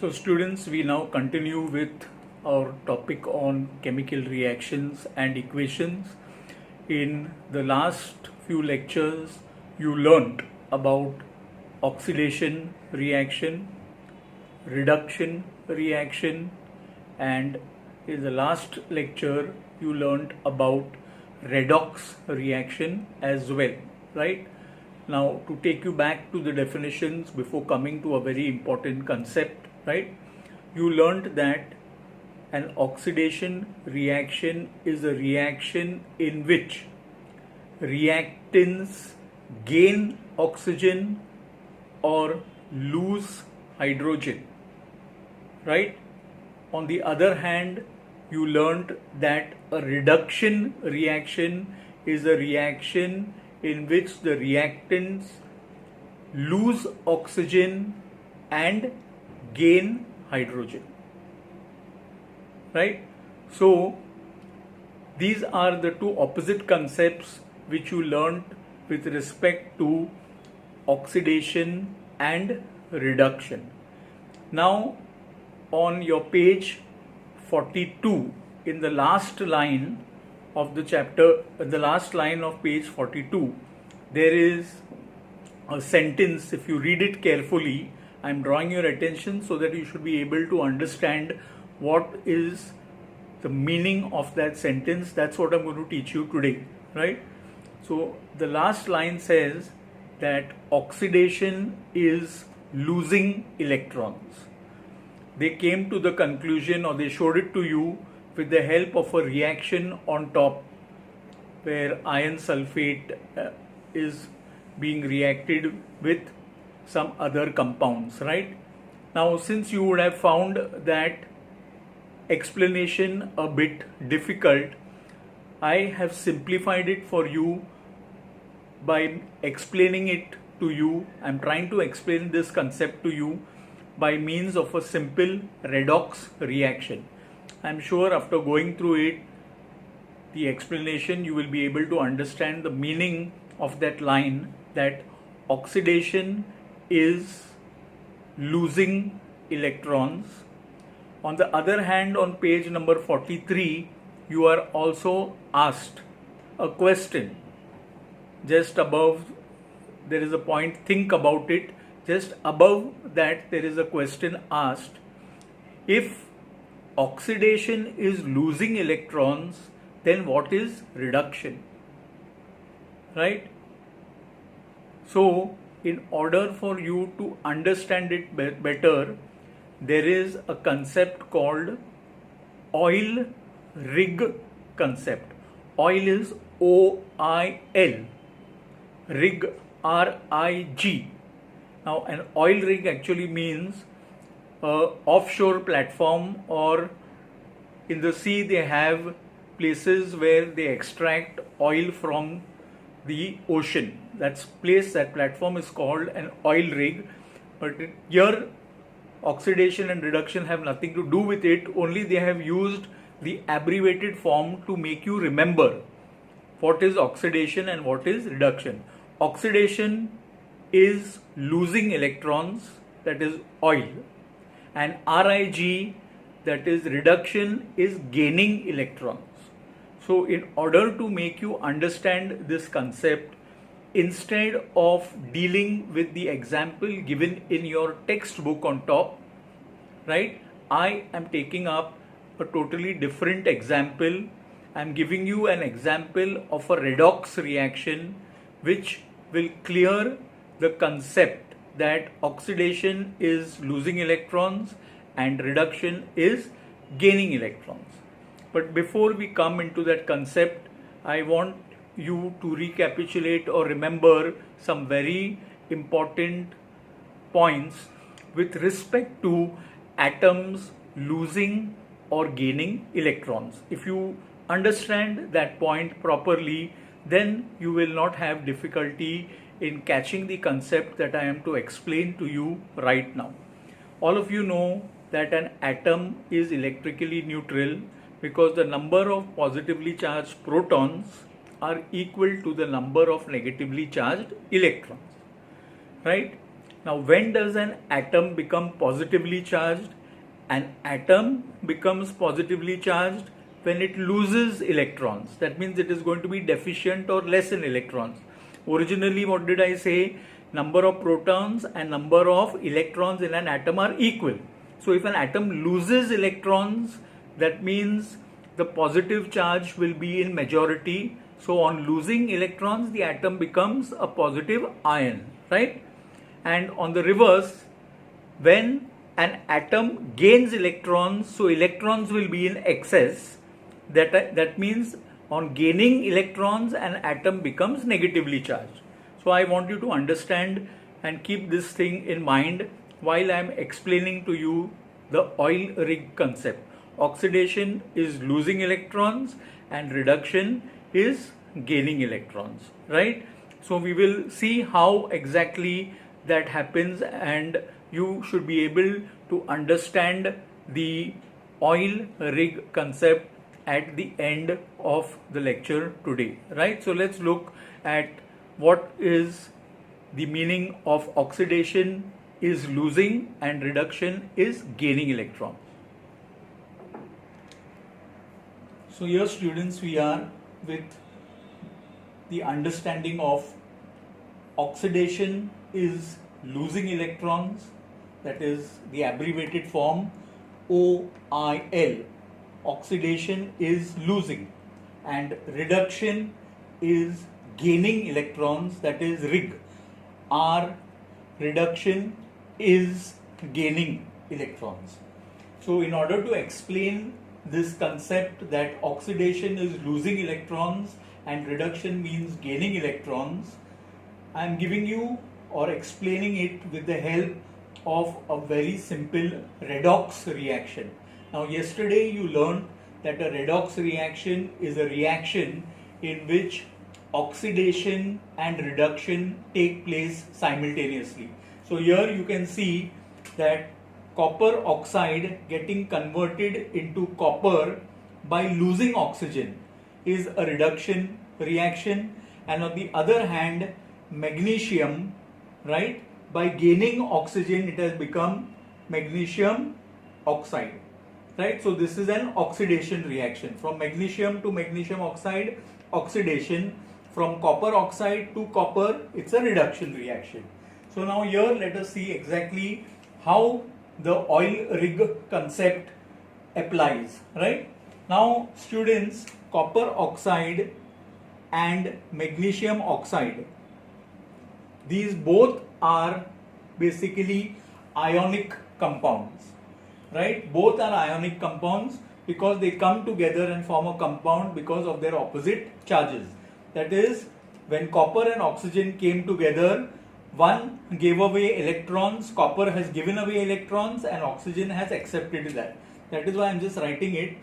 So students, we now continue with our topic on chemical reactions and equations. In the last few lectures, you learnt about oxidation reaction, reduction reaction, and in the last lecture, you learnt about redox reaction as well, right? Now, to take you back to the definitions before coming to a very important concept, right? You learned that an oxidation reaction is a reaction in which reactants gain oxygen or lose hydrogen, right? On the other hand, you learned that a reduction reaction is a reaction in which the reactants lose oxygen and gain hydrogen, right? So these are the two opposite concepts which you learnt with respect to oxidation and reduction. Now on your page 42, in the last line of the chapter, the last line of page 42, there is a sentence. If you read it carefully, I am drawing your attention so that you should be able to understand what is the meaning of that sentence. That's what I'm going to teach you today, right? So the last line says that oxidation is losing electrons. They came to the conclusion, or they showed it to you with the help of a reaction on top where iron sulfate is being reacted with some other compounds, right? Now, since you would have found that explanation a bit difficult, I have simplified it for you by explaining it to you. I'm trying to explain this concept to you by means of a simple redox reaction. I'm sure after going through it, the explanation, you will be able to understand the meaning of that line, that oxidation is losing electrons. On the other hand, on page number 43, you are also asked a question. Just above, there is a point, think about it. Just above that, there is a question asked: if oxidation is losing electrons, then what is reduction, right? So, in order for you to understand it better, there is a concept called oil rig concept. Oil is O-I-L, rig R-I-G. Now, an oil rig actually means offshore platform, or in the sea they have places where they extract oil from the ocean. That platform is called an oil rig. But here oxidation and reduction have nothing to do with it, only they have used the abbreviated form to make you remember what is oxidation and what is reduction. Oxidation is losing electrons, that is oil, and RIG, that is reduction, is gaining electrons. So in order to make you understand this concept, instead of dealing with the example given in your textbook on top, right, I am taking up a totally different example. I am giving you an example of a redox reaction which will clear the concept that oxidation is losing electrons and reduction is gaining electrons. But before we come into that concept, I want you to recapitulate or remember some very important points with respect to atoms losing or gaining electrons. If you understand that point properly, then you will not have difficulty in catching the concept that I am to explain to you right now. All of you know that an atom is electrically neutral because the number of positively charged protons are equal to the number of negatively charged electrons, right? Now, when does an atom become positively charged? An atom becomes positively charged when it loses electrons. That means it is going to be deficient or less in electrons. Originally, what did I say? Number of protons and number of electrons in an atom are equal. So if an atom loses electrons, that means the positive charge will be in majority. So on losing electrons, the atom becomes a positive ion, right? And on the reverse, when an atom gains electrons, so electrons will be in excess. That means on gaining electrons, an atom becomes negatively charged. So I want you to understand and keep this thing in mind while I am explaining to you the oil rig concept. Oxidation is losing electrons and reduction is gaining electrons, right? So we will see how exactly that happens, and you should be able to understand the oil rig concept at the end of the lecture today, right? So let's look at what is the meaning of oxidation is losing and reduction is gaining electrons. So here, students, we are with the understanding of oxidation is losing electrons, that is the abbreviated form OIL. Oxidation is losing, and reduction is gaining electrons, that is RIG. R, reduction is gaining electrons. So in order to explain this concept that oxidation is losing electrons and reduction means gaining electrons, I am giving you or explaining it with the help of a very simple redox reaction. Now, yesterday you learned that a redox reaction is a reaction in which oxidation and reduction take place simultaneously. So here you can see that copper oxide getting converted into copper by losing oxygen is a reduction reaction, and on the other hand, magnesium, right, by gaining oxygen it has become magnesium oxide, right? So this is an oxidation reaction. From magnesium to magnesium oxide, oxidation. From copper oxide to copper, it's a reduction reaction. So now here let us see exactly how the oil rig concept applies, right? Now students, copper oxide and magnesium oxide, these both are basically ionic compounds, right? Both are ionic compounds because they come together and form a compound because of their opposite charges. That is, when copper and oxygen came together, one gave away electrons, copper has given away electrons and oxygen has accepted that. That is why I am just writing it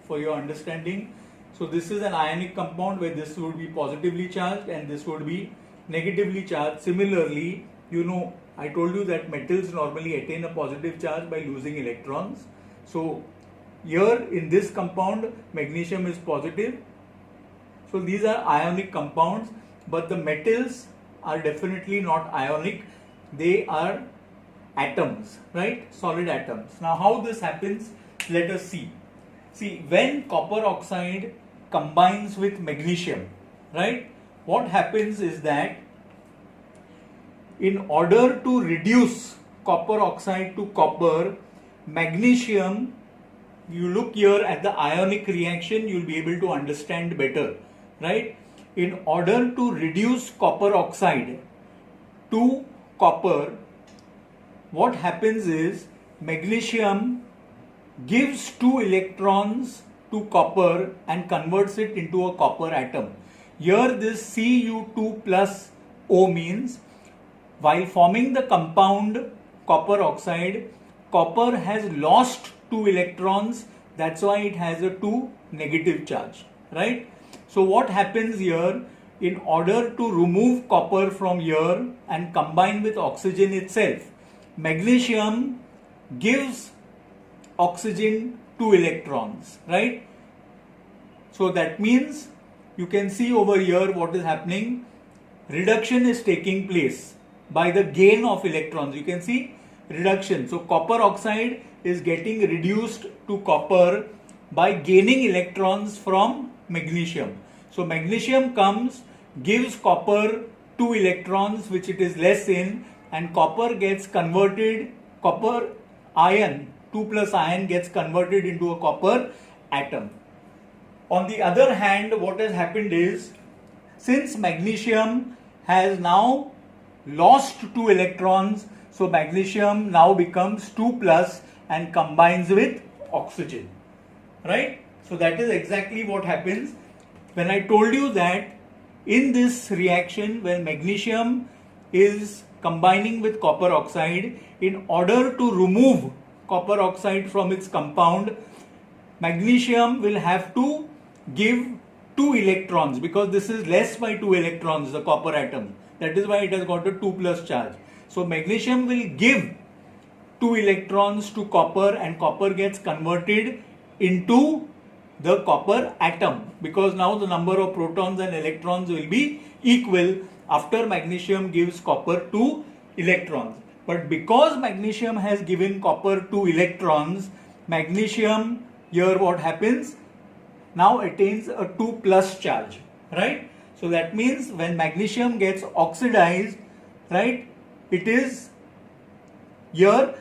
for your understanding. So this is an ionic compound where this would be positively charged and this would be negatively charged. Similarly, you know, I told you that metals normally attain a positive charge by losing electrons. So here in this compound, magnesium is positive. So these are ionic compounds, but the metals are definitely not ionic. They are atoms, right? Solid atoms. Now how this happens, let us see. See, when copper oxide combines with magnesium, right? What happens is that in order to reduce copper oxide to copper, magnesium, you look here at the ionic reaction, you'll be able to understand better, right? In order to reduce copper oxide to copper, what happens is magnesium gives 2 electrons to copper and converts it into a copper atom. Here this Cu2 plus O means while forming the compound copper oxide, copper has lost 2 electrons, that's why it has a 2 negative charge, right? So what happens here, in order to remove copper from here and combine with oxygen itself, magnesium gives oxygen 2 electrons, right? So that means you can see over here what is happening. Reduction is taking place. by the gain of electrons. You can see reduction. So copper oxide is getting reduced to copper by gaining electrons from magnesium. So magnesium comes, gives copper 2 electrons which it is less in, and copper gets converted, copper ion, 2 plus ion gets converted into a copper atom. On the other hand, what has happened is, since magnesium has now lost 2 electrons, so magnesium now becomes 2 plus and combines with oxygen, right? So that is exactly what happens. When I told you that in this reaction, when magnesium is combining with copper oxide, in order to remove copper oxide from its compound, magnesium will have to give 2 electrons, because this is less by 2 electrons, the copper atom. That is why it has got a 2 plus charge. So magnesium will give 2 electrons to copper, and copper gets converted into the copper atom, because now the number of protons and electrons will be equal after magnesium gives copper 2 electrons. But because magnesium has given copper 2 electrons, magnesium here what happens? Now attains a 2 plus charge, right? So that means when magnesium gets oxidized, right, it is here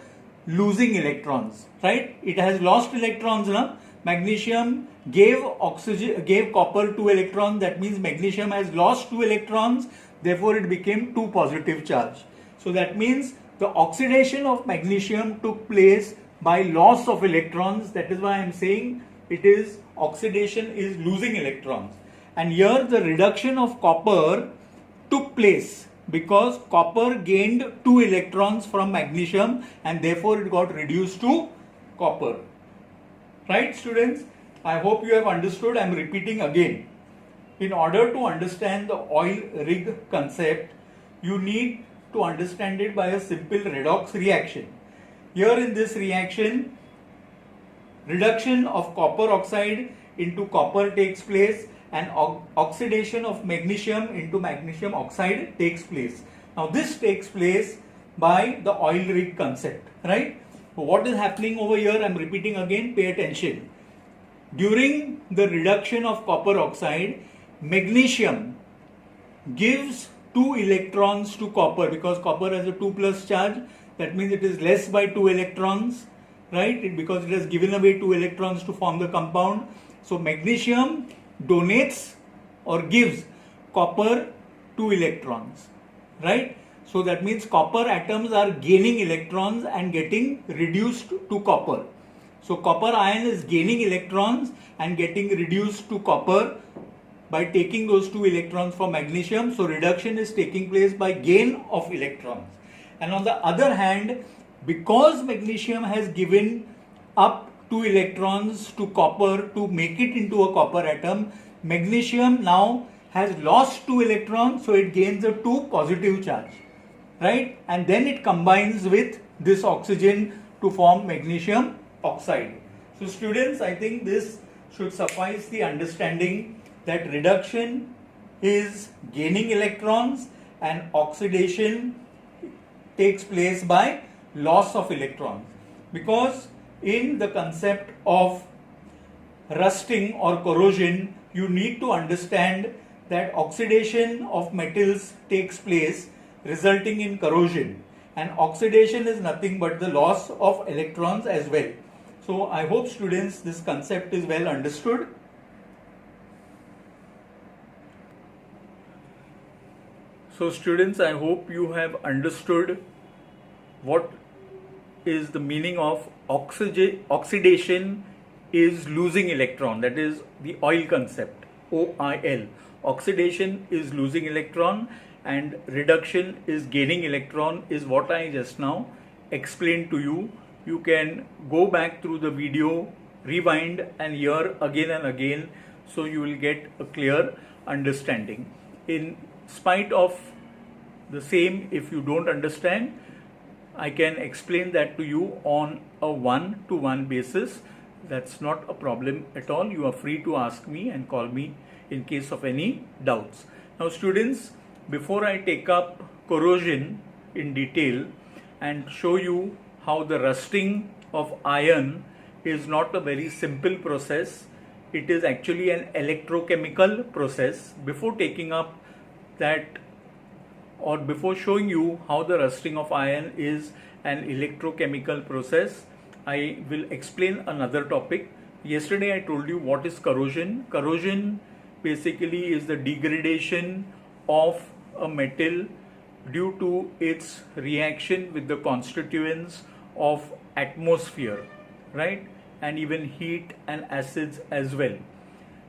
losing electrons, right? It has lost electrons now. Magnesium gave copper 2 electrons, that means magnesium has lost 2 electrons, therefore it became 2 positive charge. So that means the oxidation of magnesium took place by loss of electrons. That is why I am saying it is oxidation is losing electrons. And here the reduction of copper took place because copper gained 2 electrons from magnesium and therefore it got reduced to copper. Right, students? I hope you have understood. I am repeating again. In order to understand the oil rig concept, you need to understand it by a simple redox reaction. Here in this reaction, reduction of copper oxide into copper takes place and oxidation of magnesium into magnesium oxide takes place. Now this takes place by the oil rig concept, right? So what is happening over here? I am repeating again, pay attention. During the reduction of copper oxide, magnesium gives 2 electrons to copper, because copper has a 2 plus charge. That means it is less by 2 electrons, right? Because it has given away 2 electrons to form the compound. So magnesium donates or gives copper 2 electrons, right? So that means copper atoms are gaining electrons and getting reduced to copper. So copper ion is gaining electrons and getting reduced to copper by taking those 2 electrons from magnesium. So reduction is taking place by gain of electrons. And on the other hand, because magnesium has given up 2 electrons to copper to make it into a copper atom, magnesium now has lost 2 electrons, so it gains a 2 positive charge, right? And then it combines with this oxygen to form magnesium oxide. So students, I think this should suffice the understanding that reduction is gaining electrons and oxidation takes place by loss of electrons. Because in the concept of rusting or corrosion, you need to understand that oxidation of metals takes place resulting in corrosion, and oxidation is nothing but the loss of electrons as well. So I hope students this concept is well understood. So students, I hope you have understood what is the meaning of oxidation is losing electron. That is the oil concept, OIL. Oxidation is losing electron and reduction is gaining electron is what I just now explained to you. You can go back through the video, rewind and hear again and again, so you will get a clear understanding. In spite of the same, if you don't understand, I can explain that to you on a one-to-one basis. That's not a problem at all. You are free to ask me and call me in case of any doubts. Now students, before I take up corrosion, in detail and show you how the rusting of iron is not a very simple process. It is actually an electrochemical process. Before taking up that, or before showing you how the rusting of iron is an electrochemical process, I will explain another topic. Yesterday I told you what is corrosion. Corrosion basically is the degradation of a metal due to its reaction with the constituents of atmosphere, right? And even heat and acids as well.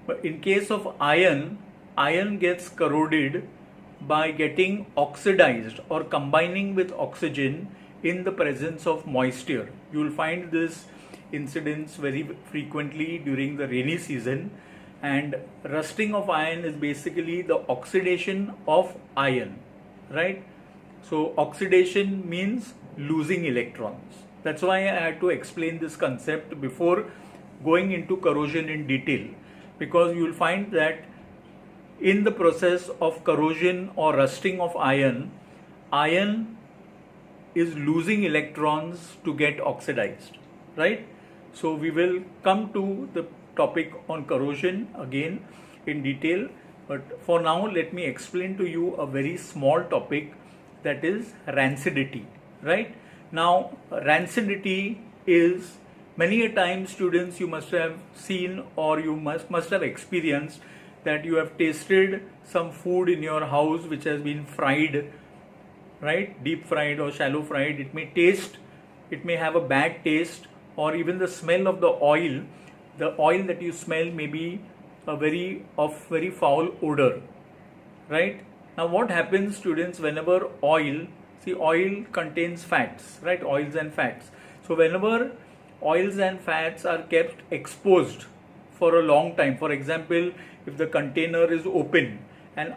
But in case of iron, iron gets corroded by getting oxidized or combining with oxygen in the presence of moisture. You will find this incidents very frequently during the rainy season, and rusting of iron is basically the oxidation of iron, right? So oxidation means losing electrons. That's why I had to explain this concept before going into corrosion in detail, because you will find that in the process of corrosion or rusting of iron, iron is losing electrons to get oxidized, right? So we will come to the topic on corrosion again in detail, but for now let me explain to you a very small topic, that is rancidity, right? Now rancidity is, many a time students, you must have seen or you must have experienced that you have tasted some food in your house which has been fried, right? Deep fried or shallow fried. It may have a bad taste, or even the smell of the oil that you smell may be very foul odor, right? Now what happens, students, whenever oil contains fats, right? Oils and fats. So whenever oils and fats are kept exposed for a long time, for example, if the container is open and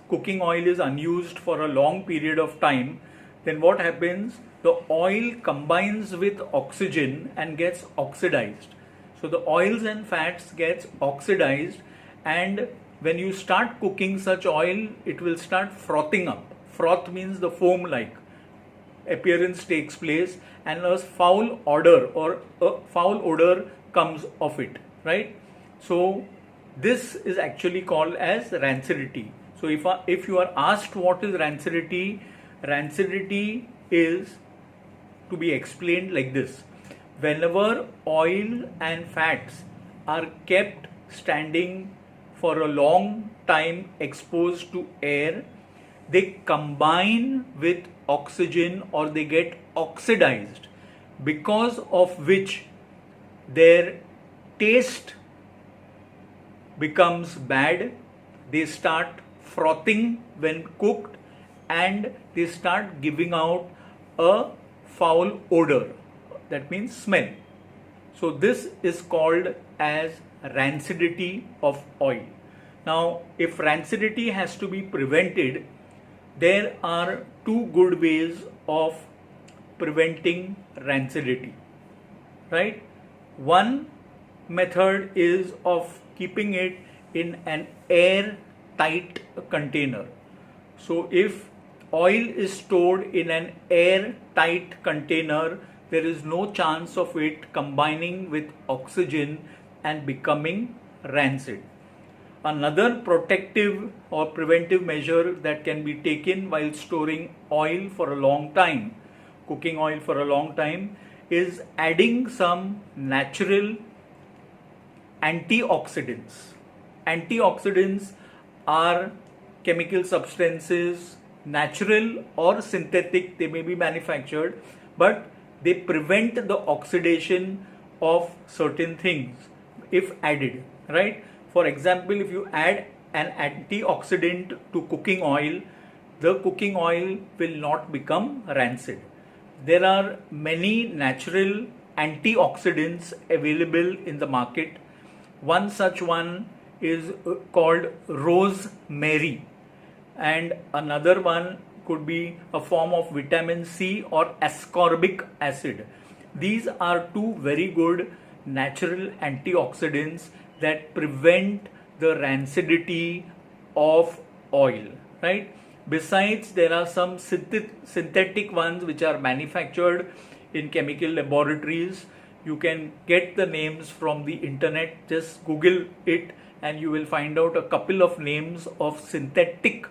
cooking oil is unused for a long period of time, then what happens? The oil combines with oxygen and gets oxidized. So the oils and fats gets oxidized, and when you start cooking such oil, it will start frothing up. Froth means the foam-like appearance takes place, and a foul odor comes of it, right? So this is actually called as rancidity. So if you are asked what is rancidity, rancidity is to be explained like this: whenever oil and fats are kept standing for a long time exposed to air, they combine with oxygen or they get oxidized, because of which their taste becomes bad, they start frothing when cooked, and they start giving out a foul odor, that means smell. So this is called as rancidity of oil. Now if rancidity has to be prevented, there are two good ways of preventing rancidity, right? One method is of keeping it in an air-tight container. So if oil is stored in an air-tight container, there is no chance of it combining with oxygen and becoming rancid. Another protective or preventive measure that can be taken while storing oil for a long time, cooking oil for a long time, is adding some natural antioxidants. Antioxidants are chemical substances, natural or synthetic, they may be manufactured, but they prevent the oxidation of certain things if added, right? For example, if you add an antioxidant to cooking oil, the cooking oil will not become rancid. There are many natural antioxidants available in the market. One such one is called rosemary, and another one could be a form of vitamin C or ascorbic acid. These are two very good natural antioxidants that prevent the rancidity of oil, right? Besides, there are some synthetic ones which are manufactured in chemical laboratories. You can get the names from the internet. Just Google it and you will find out a couple of names of synthetic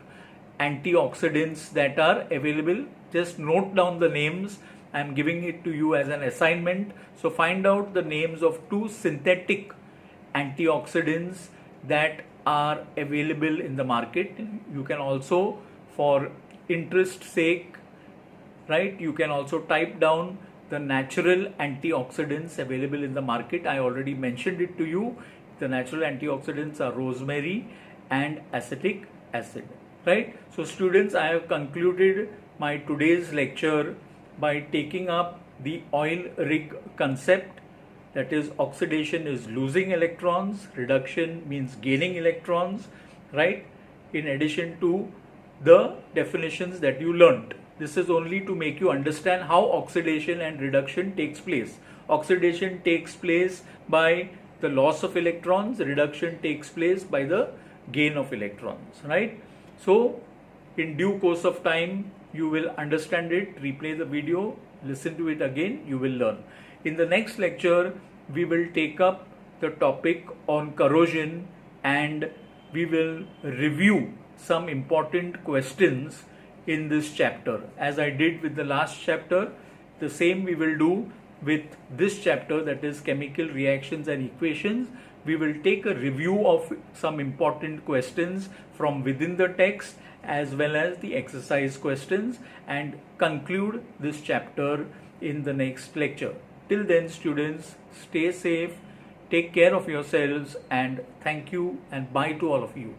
antioxidants that are available. Just note down the names. I'm giving it to you as an assignment. So find out the names of 2 synthetic antioxidants that are available in the market. You can also, for interest sake, right, you can also type down the natural antioxidants available in the market. I already mentioned it to you. The natural antioxidants are rosemary and acetic acid, right? So students, I have concluded my today's lecture by taking up the oil rig concept. That is, oxidation is losing electrons, reduction means gaining electrons, right? In addition to the definitions that you learnt. This is only to make you understand how oxidation and reduction takes place. Oxidation takes place by the loss of electrons, reduction takes place by the gain of electrons, right? So in due course of time, you will understand it, replay the video, listen to it again, you will learn. In the next lecture, we will take up the topic on corrosion and we will review some important questions in this chapter. As I did with the last chapter, the same we will do with this chapter, that is chemical reactions and equations. We will take a review of some important questions from within the text as well as the exercise questions and conclude this chapter in the next lecture. Till then, students, stay safe, take care of yourselves, and thank you and bye to all of you.